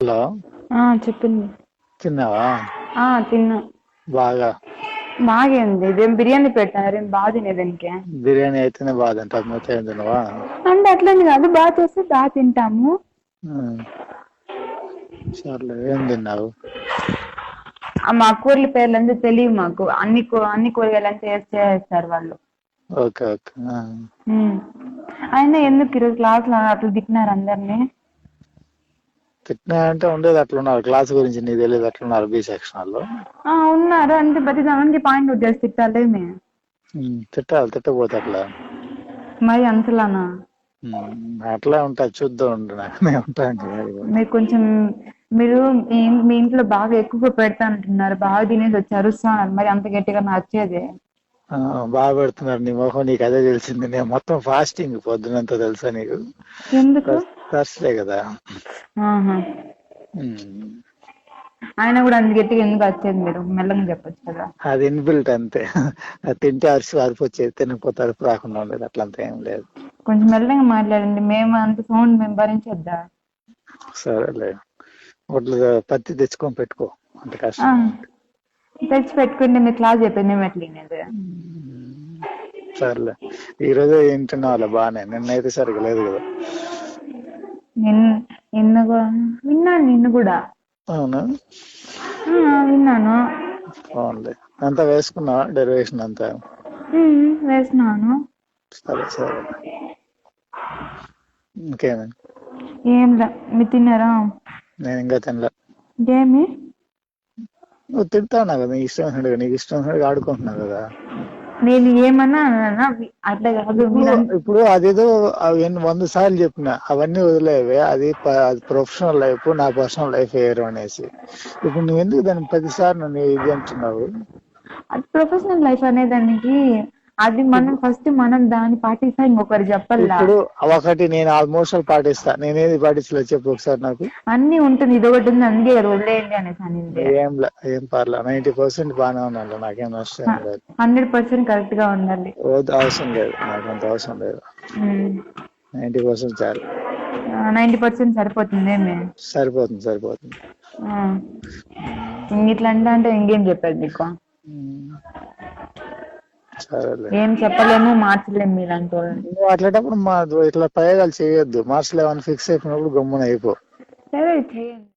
Hello, చెప్పింది. తిన్నావా? తిన్నా. బాగా బాగేంది ఇదేం బిర్యానీ పెట్టారు, ఏం బాగా తినేదానికి. బిర్యానీ అయితేనే బాగా తింటావు, మిగతా ఏం తినవా? అంటే అట్లని కాదు, బాగా చేస్తే బాగా తింటాము. సర్లే, ఏం తిన్నావు? మా కూరల పేర్లంతా తెలియదు మాకు, అన్ని కూరగాయలు అంతా చేస్తారు వాళ్ళు. Okay okay. అయినా ఎందుకు ఈరోజు క్లాస్ లో అట్లా తిట్టినారు అందరినీ? తిట్టినా అంటే ఉండేది అట్లున్నారు, క్లాస్ గురించి నీకు తెలియదు అట్లున్నారు బి సెక్షన్ వాళ్ళు. ఉన్నారు అంటే ప్రతి దానికి పాయింట్ అవుట్ చేసి తిట్టాలేమి. తిట్టాలి, తిట్టపోతే అట్లా మరి అంతలానా? అట్లా ఉంటా, చూద్దాం ఉండు, నేను ఉంటాను. మీరు కొంచెం మీరు మీ ఇంట్లో బాగా ఎక్కువగా పెడతా అంటున్నారు, బాగా తినేసి వచ్చి అరుస్తున్నారు, మరి అంత గట్టిగా నచ్చేది. బాగా పెడుతున్నారు, నీ మొహం నీకు అదే తెలిసింది. నేను మొత్తం ఫాస్టింగ్ పొద్దునంతా, తెలుసా నీకు? ఎందుకు? థర్స్డే కదా. ఆయన కూడా అంత గట్టిగా ఎందుకు వచ్చేది, మీరు మెల్లగా చెప్పొచ్చు కదా. అది ఇన్బిల్ట్ అంతే, అది తింటే అరుపు వచ్చేది, తినకపోతే అరుపు రాకుండా ఉండేది, అట్లంతా ఏం లేదు. కొంచెం మెల్లగా మాట్లాడండి, మేము అంత సౌండ్ మేము భరించొద్దా? సరేలే, ఒడ్లు పత్తి తెచ్చుకొని పెట్టుకో, అంత కష్టం. తెచ్చి పెట్టుకుంటే మీ క్లాస్ చెప్పింది మేము ఎట్లా వినేది? సర్లే, ఈ రోజు వింటున్నావులే బానే, నిన్నైతే సరిగ్గా లేదు కదా. నిన్ను కూడా. అవునా? విన్నాను. బాగుంది. అంతా వేసుకున్నావా డెరివేషన్ అంతా? వేసినాను. సరే సరే, ఇంకేమి? ఏం లే, మీరు తిన్నారా? నేను ఇంకా తినలే. ఏమి? నువ్వు తింటాన్నావు కదా, నీకు ఇష్టం వచ్చినట్టుగా, నీకు ఇష్టం వచ్చినట్టుగా ఆడుకుంటున్నావు కదా. నేను ఏమన్నా అట్లా కాదు. ఇప్పుడు అదేదో 100 సార్లు చెప్పిన, అవన్నీ వదిలేవే, అది ప్రొఫెషనల్ లైఫ్, నా పర్సనల్ లైఫ్ వేరు అనేసి. ఇప్పుడు నువ్వు ఎందుకు దాన్ని 10 సార్లు నన్ను ఇది అంటున్నావు? అది ప్రొఫెషనల్ లైఫ్ అనేదానికి, అది మనం దాన్ని పాటిస్తా ఇంకొకరు చెప్పాలా. ఇప్పుడు ఒకటి నేను ఆల్మోస్ట్ పాటిస్తా, నేనేది పాటించలేదు చెప్పు ఒకసారి నాకు. అన్ని ఉంటుంది, ఇది ఒకటి ఉంది, అందుకే వదిలేయండి అనేసి అనింది. ఏం పర్లే, 90% బాగానే ఉన్నాను, నాకేం నష్టం లేదు. 100% కరెక్ట్ గా ఉండాలి. అవసరం లేదు, నాకంత అవసరం లేదు. 90% చాలు. 90% సరిపోతుంది. సరిపోతుంది. ఇట్లా అంటే ఇంకేం చెప్పారు మీకు? సరేలే, ఏం చెప్పలేము, మార్చలేము మీలాంటి. నువ్వు అట్లాంటప్పుడు ఇట్లా ప్రయోగాలు చేయొద్దు, మార్క్స్ లేవని ఫిక్స్ అయిపోయినప్పుడు గమ్మున అయిపో. సరే చేయండి.